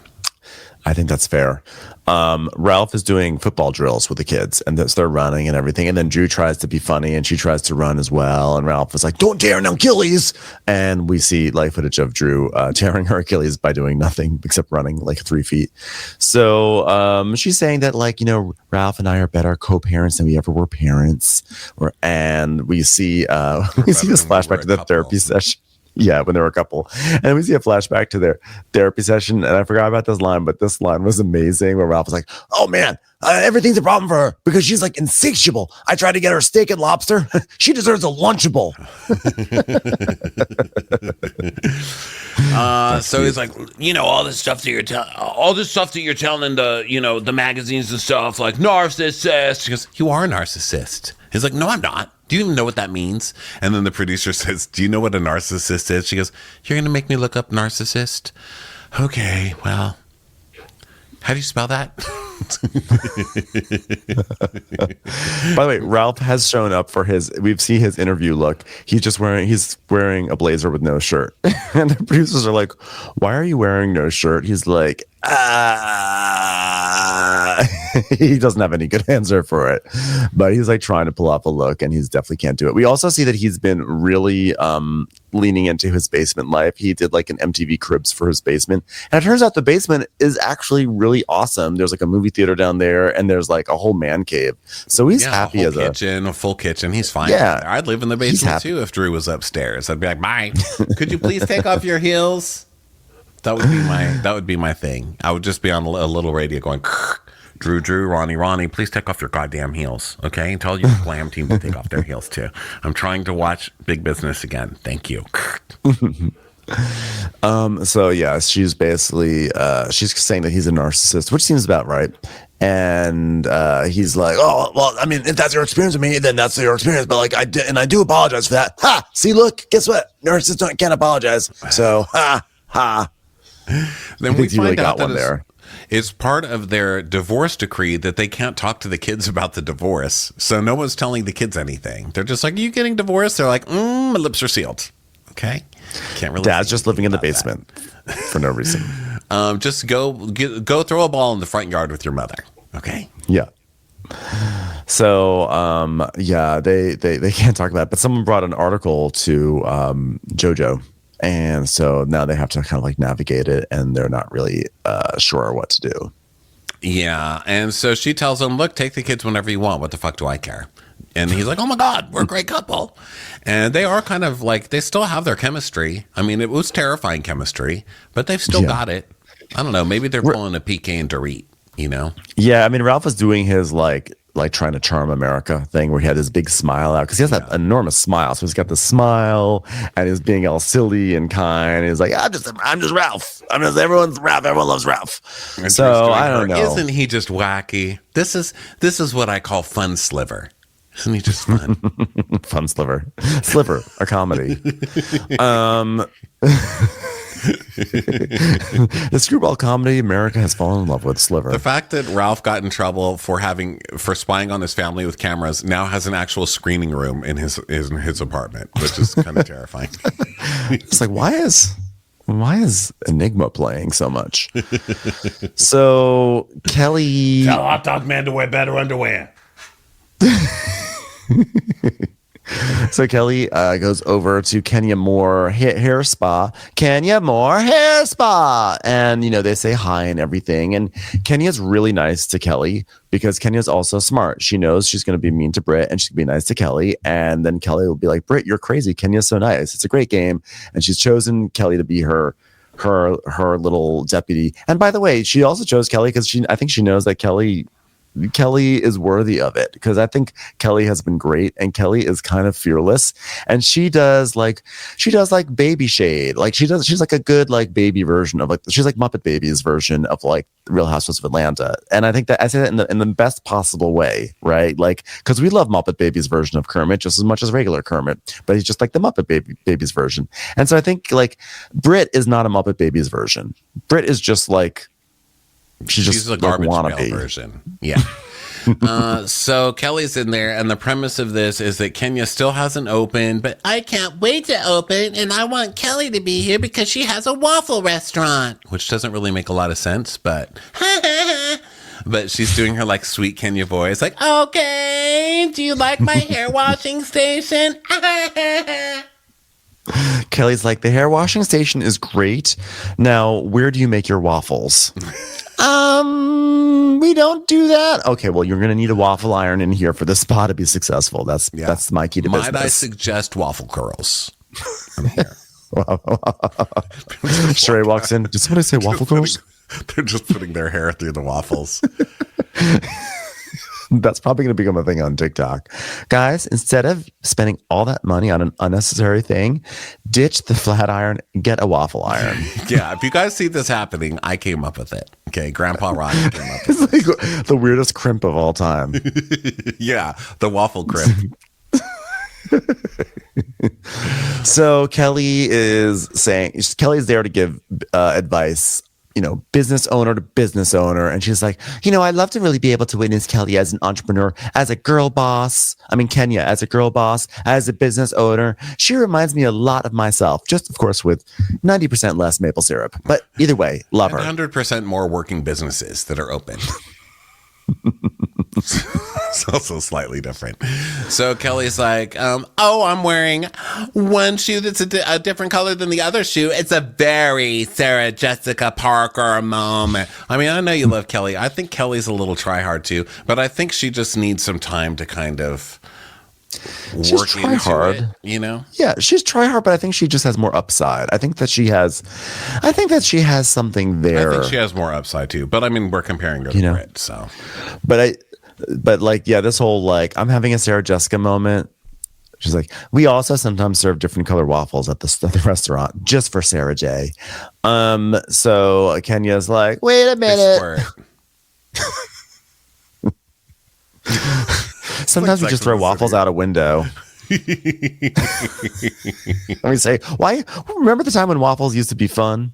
I think that's fair. Ralph is doing football drills with the kids, and they're running and everything. And then Drew tries to be funny, and she tries to run as well. And Ralph is like, "Don't tear an Achilles!" And we see live footage of Drew tearing her Achilles by doing nothing except running like 3 feet. So she's saying that, like, Ralph and I are better co-parents than we ever were parents. And we see this flashback to the therapy session. Yeah, when they were a couple. And we see a flashback to their therapy session. And I forgot about this line, but this line was amazing where Ralph was like, oh man, everything's a problem for her because she's like insatiable. I tried to get her steak and lobster. She deserves a Lunchable. So he's like, all this stuff that you're telling the magazines and stuff, like narcissist. She goes, you are a narcissist. He's like, no, I'm not. Do you even know what that means? And then the producer says, do you know what a narcissist is? She goes, you're going to make me look up narcissist? Okay, well, how do you spell that? By the way, Ralph has shown up for we've seen his interview look. He's wearing a blazer with no shirt. And the producers are like, why are you wearing no shirt? He's like, he doesn't have any good answer for it, but he's like trying to pull off a look and he's definitely can't do it. We also see that he's been really leaning into his basement life. He did like an MTV Cribs for his basement, and it turns out the basement is actually really awesome. There's like a movie theater down there and there's like a whole man cave, so he's happy as a full kitchen. He's fine. I'd live in the basement too if Drew was upstairs. I'd be like, bye, could you please take off your heels? That would be my thing. I would just be on a little radio going, Drew, Ronnie, please take off your goddamn heels, okay? And tell your glam team to take off their heels too. I'm trying to watch Big Business again. Thank you. So yeah, she's basically she's saying that he's a narcissist, which seems about right. And he's like, oh well, I mean, if that's your experience with me, then that's your experience. But like, I do apologize for that. Ha! See, look, guess what? Narcissists can't apologize. So ha. Then we find out that it's part of their divorce decree that they can't talk to the kids about the divorce. So no one's telling the kids anything. They're just like, are you getting divorced? They're like, my lips are sealed. Okay. Can't really. Dad's just living in the basement for no reason. Just go throw a ball in the front yard with your mother. Okay. Yeah. So, they can't talk about it, but someone brought an article to JoJo. And so now they have to kind of like navigate it and they're not really sure what to do. Yeah. And so she tells him, look, take the kids whenever you want. What the fuck do I care? And he's like, oh my God, we're a great couple. And they are kind of like, they still have their chemistry. I mean, it was terrifying chemistry, but they've still got it. I don't know. Maybe they're pulling a PK and Dorit, Yeah. I mean, Ralph is doing his like trying to charm America thing where he had this big smile out because he has that enormous smile. So he's got the smile and he's being all silly and kind. He's like, I'm just Ralph. Everyone's Ralph. Everyone loves Ralph. And so I don't know. Isn't he just wacky? This is what I call fun sliver. Isn't he just fun? Fun sliver, a comedy. The screwball comedy America has fallen in love with, Sliver. The fact that Ralph got in trouble for spying on his family with cameras now has an actual screening room in his apartment, which is kind of terrifying. It's like, why is Enigma playing so much? So Kelly, tell Hot Dog Man to wear better underwear. So Kelly goes over to Kenya Moore Hair Spa. Kenya Moore Hair Spa. And, they say hi and everything. And Kenya's really nice to Kelly because Kenya's also smart. She knows she's going to be mean to Britt and she's going to be nice to Kelly. And then Kelly will be like, Britt, you're crazy. Kenya's so nice. It's a great game. And she's chosen Kelly to be her little deputy. And by the way, she also chose Kelly because I think she knows that Kelly is worthy of it because I think Kelly has been great and Kelly is kind of fearless and she does like baby shade. Like she's like a good like baby version of she's like Muppet Babies version of like Real Housewives of Atlanta. And I think that I say that in the best possible way, right? Like, cause we love Muppet Babies version of Kermit just as much as regular Kermit, but he's just like the Muppet Babies version. And so I think like Britt is not a Muppet Babies version. Britt is just like, she's a garbage pail version. Yeah. So Kelly's in there, and the premise of this is that Kenya still hasn't opened, but I can't wait to open, and I want Kelly to be here because she has a waffle restaurant, which doesn't really make a lot of sense, but but she's doing her like sweet Kenya voice, like, okay, do you like my hair washing station? Kelly's like, the hair washing station is great. Now, where do you make your waffles? We don't do that. Okay, well, you're going to need a waffle iron in here for the spa to be successful. That's my key to business. Might I suggest waffle curls? I'm here. Sheree walks in. Did somebody say waffle girls? They're just putting their hair through the waffles. That's probably going to become a thing on TikTok. Guys, instead of spending all that money on an unnecessary thing, ditch the flat iron, get a waffle iron. Yeah, if you guys see this happening, I came up with it. Okay, Grandpa Ronnie came up with It's like the weirdest crimp of all time. Yeah, the waffle crimp. So Kelly's there to give advice, business owner to business owner. And she's like, I'd love to really be able to witness Kelly as an entrepreneur, as a girl boss. Kenya as a girl boss, as a business owner. She reminds me a lot of myself, just of course with 90% less maple syrup. But either way, love her. 100% more working businesses that are open. It's also slightly different. So Kelly's like, I'm wearing one shoe that's a different color than the other shoe. It's a very Sarah Jessica Parker moment. I know you love Kelly. I think Kelly's a little try hard too, but I think she just needs some time to kind of work into it, Yeah, she's try hard, but I think she just has more upside. I think that she has something there. I think she has more upside too, but we're comparing her to Brit, so. This whole I'm having a Sarah Jessica moment. She's like, we also sometimes serve different colored waffles at the restaurant just for Sarah J. So Kenya's like, wait a minute. Sometimes we just throw waffles out a window. Let me say, why? Remember the time when waffles used to be fun?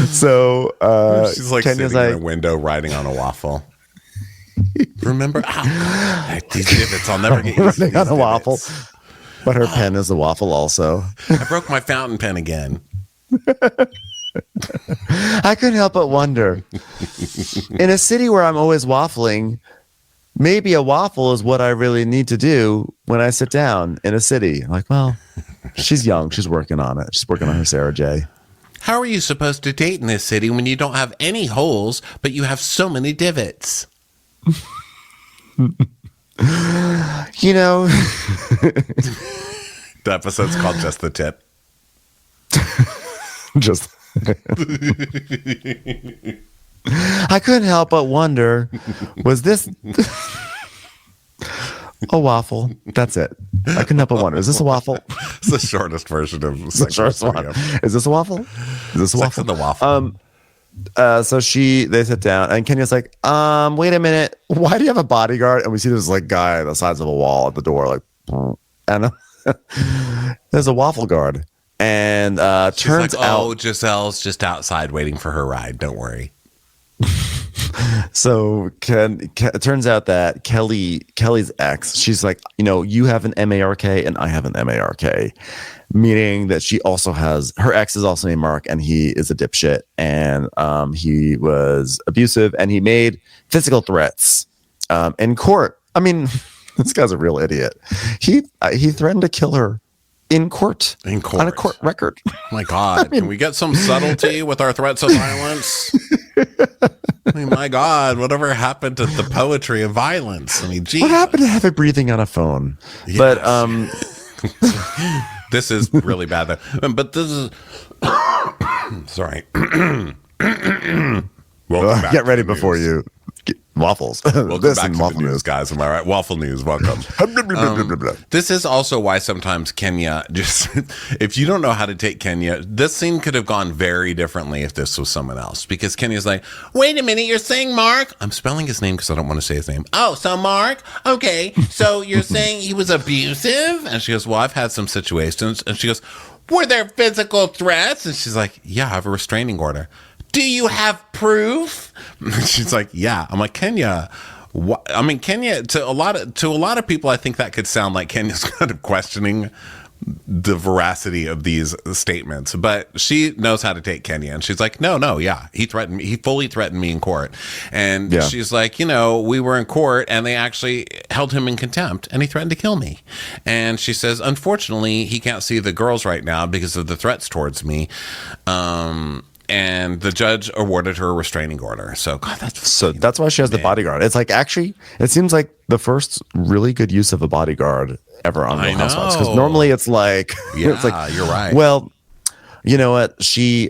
So she's like Kenya's sitting in a window riding on a waffle. Remember? These divots, I'll never get used to these on a waffle. divots. But her pen is a waffle also. I broke my fountain pen again. I couldn't help but wonder. In a city where I'm always waffling, maybe a waffle is what I really need to do when I sit down in a city. Like, well, she's young. She's working on it. She's working on her Sarah J. How are you supposed to date in this city when you don't have any holes, but you have so many divots? The episode's called Just the Tip. Just I couldn't help but wonder, was this a waffle? That's it. I couldn't help but wonder, is this a waffle? It's the shortest version of It's the shortest one. Is this a waffle? Is this a Sex waffle? in the waffle. So they sit down and Kenya's like, wait a minute, why do you have a bodyguard? And we see this guy on the sides of a wall at the door, and there's a waffle guard. And turns out Giselle's just outside waiting for her ride. Don't worry. So it turns out that Kelly's ex, she's like, you have an MARK and I have an MARK, meaning that she also has, her ex is also named Mark and he is a dipshit and he was abusive and he made physical threats in court. This guy's a real idiot. He threatened to kill her in court on a court record. Oh my God. Can we get some subtlety with our threats of violence? My God, whatever happened to the poetry of violence? What happened to heavy breathing on a phone? Yes. But this is really bad though. But this is sorry. Get ready before you get waffles. Welcome back to the news, guys. Am I right? Waffle news. Welcome. This is also why sometimes Kenya if you don't know how to take Kenya, this scene could have gone very differently if this was someone else. Because Kenya's like, wait a minute, you're saying Mark? I'm spelling his name because I don't want to say his name. Oh, so Mark? Okay. So you're saying he was abusive? And she goes, well, I've had some situations. And she goes, were there physical threats? And she's like, yeah, I have a restraining order. Do you have proof? She's like, yeah. I'm like, Kenya. Kenya, to a lot of people, I think that could sound like Kenya's kind of questioning the veracity of these statements, but she knows how to take Kenya, and she's like, no, yeah, he threatened me. He fully threatened me in court, and she's like, we were in court, and they actually held him in contempt, and he threatened to kill me. And she says, unfortunately, he can't see the girls right now because of the threats towards me. And the judge awarded her a restraining order. So, God, that's why she has the bodyguard. It's like, actually, it seems like the first really good use of a bodyguard ever on Real Housewives. Because normally it's like, yeah, it's like, you're right. Well, you know what? She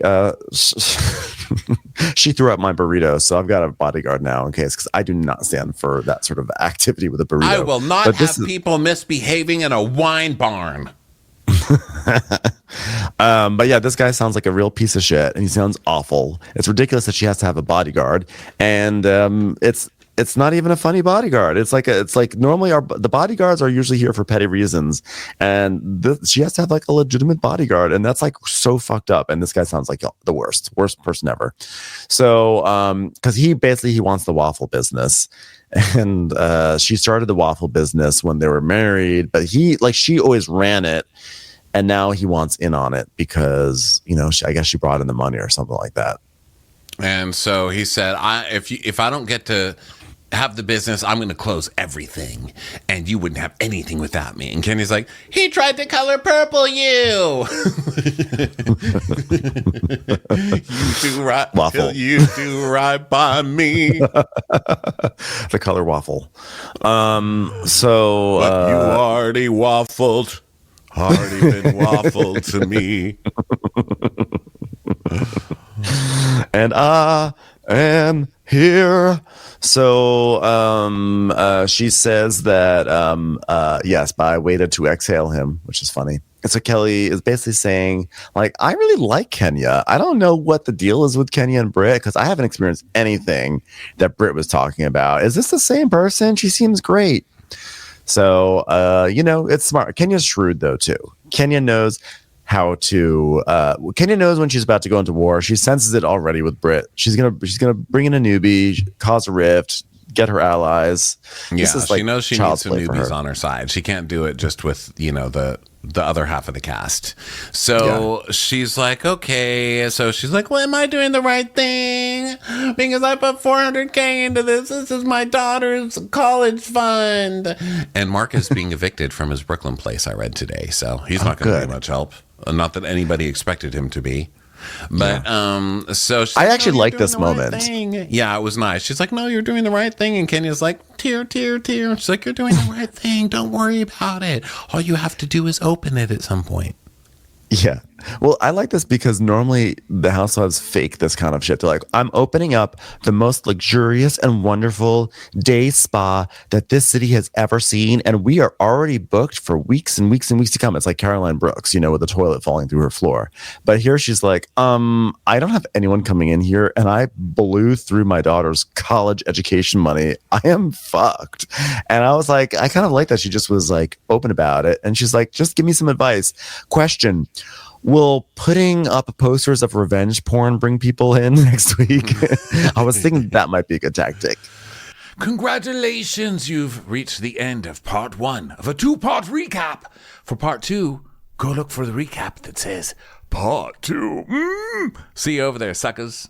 she threw out my burrito, so I've got a bodyguard now in case, because I do not stand for that sort of activity with a burrito. I will not have people misbehaving in a wine barn. But yeah, this guy sounds like a real piece of shit, and he sounds awful. It's ridiculous that she has to have a bodyguard, and it's not even a funny bodyguard. It's like normally the bodyguards are usually here for petty reasons, and she has to have like a legitimate bodyguard, and that's like so fucked up. And this guy sounds like the worst person ever. So because he wants the waffle business. And she started the waffle business when they were married, but she always ran it, and now he wants in on it because, you know, I guess she brought in the money or something like that. And so he said, if I don't get to have the business, I'm going to close everything, and you wouldn't have anything without me. And Kenny's like, he tried to color purple you. You do right. Waffle. You do right by me. The color waffle. So but you already waffled. Already been waffled to me. And I am here. So she says that yes, but I waited to exhale him, which is funny. And so Kelly is basically saying, like, I really like Kenya. I don't know what the deal is with Kenya and Britt, because I haven't experienced anything that Britt was talking about. Is this the same person? She seems great. So you know, it's smart. Kenya's shrewd though too. Kenya knows how to Kenya knows when she's about to go into war. She senses it already with Britt. She's gonna bring in a newbie, cause a rift, get her allies. Yeah, she knows she needs some newbies on her side. She can't do it just with, you know, the other half of the cast. So she's like, okay. So she's like, well, am I doing the right thing? Because I put $400K into this. This is my daughter's college fund. And Mark is being evicted from his Brooklyn place, I read today. So he's not going to be much help. Not that anybody expected him to be. But so I actually like this moment. Yeah, it was nice. She's like, no, you're doing the right thing. And Kenya's like, tear. She's like, you're doing the right thing. Don't worry about it. All you have to do is open it at some point. Yeah. Well, I like this because normally the housewives fake this kind of shit. They're like, I'm opening up the most luxurious and wonderful day spa that this city has ever seen, and we are already booked for weeks and weeks and weeks to come. It's like Caroline Brooks, you know, with the toilet falling through her floor. But here she's like, I don't have anyone coming in here, and I blew through my daughter's college education money. I am fucked. And I was like, I kind of like that she just was like open about it. And she's like, just give me some advice. Question. Will putting up posters of revenge porn bring people in next week? I was thinking that might be a good tactic. Congratulations, you've reached the end of part 1 of a 2-part recap. For part 2, go look for the recap that says part 2. See you over there, suckers.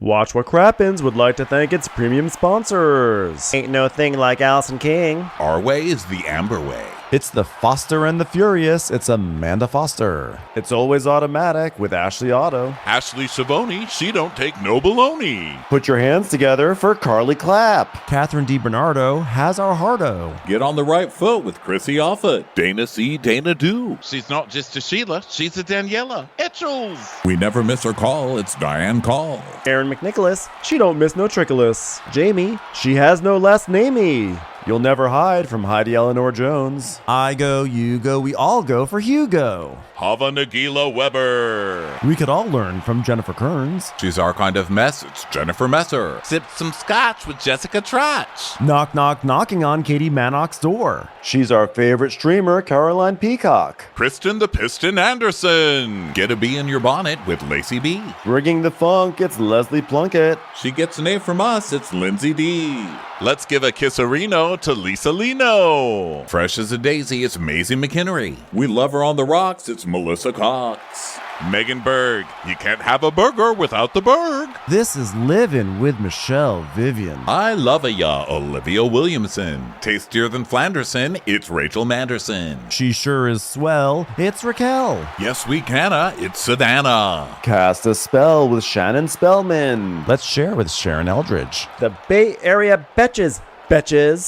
Watch what Crappens would like to thank its premium sponsors. Ain't no thing like Allison King. Our way is the Amber way. It's the Foster and the Furious. It's Amanda Foster. It's always automatic with Ashley Auto. Ashley Savoni, she don't take no baloney. Put your hands together for Carly Clapp. Catherine DiBernardo has our hearto. Get on the right foot with Chrissy Offutt. Dana C. Dana Do. She's not just a Sheila, she's a Daniela. Etchels. We never miss her call. It's Diane Call. Erin McNicholas, she don't miss no trickolas. Jamie, she has no last namey. You'll never hide from Heidi Eleanor Jones. I go, you go, we all go for Hugo. Hava Nagila Weber. We could all learn from Jennifer Kearns. She's our kind of mess. It's Jennifer Messer. Sip some scotch with Jessica Trotch. Knock, knock, knocking on Katie Mannock's door. She's our favorite streamer, Caroline Peacock. Kristen the Piston Anderson. Get a bee in your bonnet with Lacey B. Bringing the funk, it's Leslie Plunkett. She gets an A from us. It's Lindsay D. Let's give a kisserino to Lisa Lino. Fresh as a daisy, it's Maisie McHenry. We love her on the rocks. It's Melissa Cox. Megan Berg. You can't have a burger without the Berg. This is Living with Michelle Vivian. I love ya, Olivia Williamson. Tastier than Flanderson, it's Rachel Manderson. She sure is swell. It's Raquel. Yes, we canna, it's Savannah. Cast a spell with Shannon Spellman. Let's share with Sharon Eldridge. The Bay Area Betches.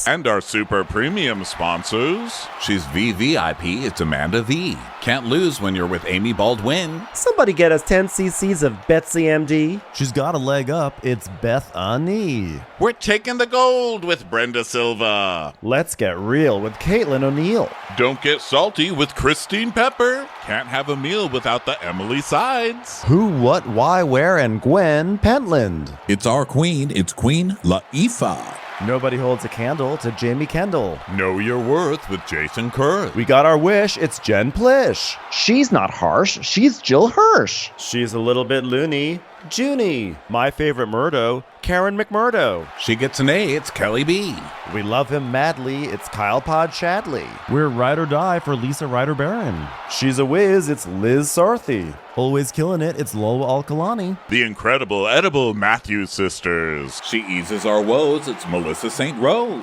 And our super premium sponsors. She's VVIP, it's Amanda V. Can't lose when you're with Amy Baldwin. Somebody get us 10 cc's of Betsy MD. She's got a leg up. It's Beth Ani. We're taking the gold with Brenda Silva. Let's get real with Caitlin O'Neill. Don't get salty with Christine Pepper. Can't have a meal without the Emily Sides. Who, what, why, where, and Gwen Pentland. It's our queen. It's Queen Latifah. Nobody holds a candle to Jamie Kendall. Know your worth with Jason Kurth. We got our wish. It's Jen Plish. She's not harsh. She's Jill Hirsch. She's a little bit loony. Junie. My favorite Murdo, Karen McMurdo. She gets an A, it's Kelly B. We love him madly, it's Kyle Pod Shadley. We're ride or die for Lisa Ryder Barron. She's a whiz, it's Liz Sarthy. Always killing it, it's Lola Alkalani. The incredible edible Matthews sisters. She eases our woes, it's Melissa St. Rose.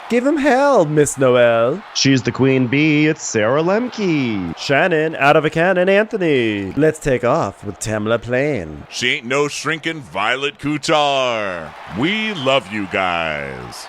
Give him hell, Miss Noel. She's the queen bee. It's Sarah Lemke. Shannon, out of a cannon, Anthony. Let's take off with Tamla Plain. She ain't no shrinking Violet Kuchar. We love you guys.